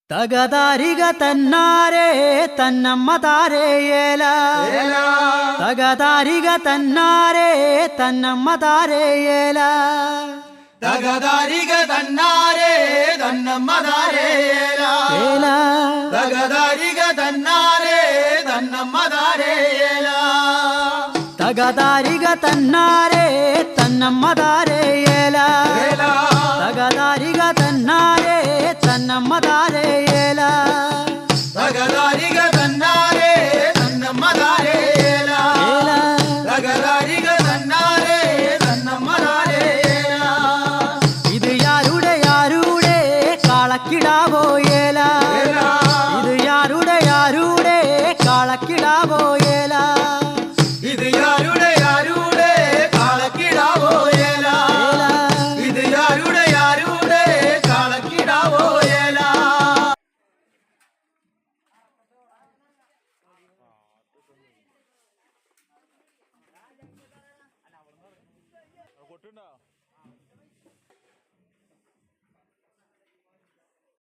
തകതാരിക തന്നാരേ തന്നമ്മ താരേയേല തകതാരിക തന്നാരേ തന്നമ്മ താരേയേല തകതാരിക തന്നാരേ തന്നമ്മ താരേയേല തകതാരിക തന്നാരേ തന്നമ്മ താരേയേല തകതാരിക തന്നാരേ തന്നമ്മ താരേയേല തകതാരിക തന്നാരേ തന്നമ്മ താരേയേല തകതാരിക തന്നാരേ തന്നമ്മ താരേയേല തകതാരിക തന്നാരേ തന്നമ്മ താരേയേല ഇത് യാരുടെ കാളക്കിടാവോയേല ഇത് യാരുടെ കാളക്കിടാവോയേല ഇത് യാരുടെ കാളക്കിടാവോയേല ഇത് യാരുടെ കാളക്കിടാവോയേല കൊട്ടുണ്ടോ?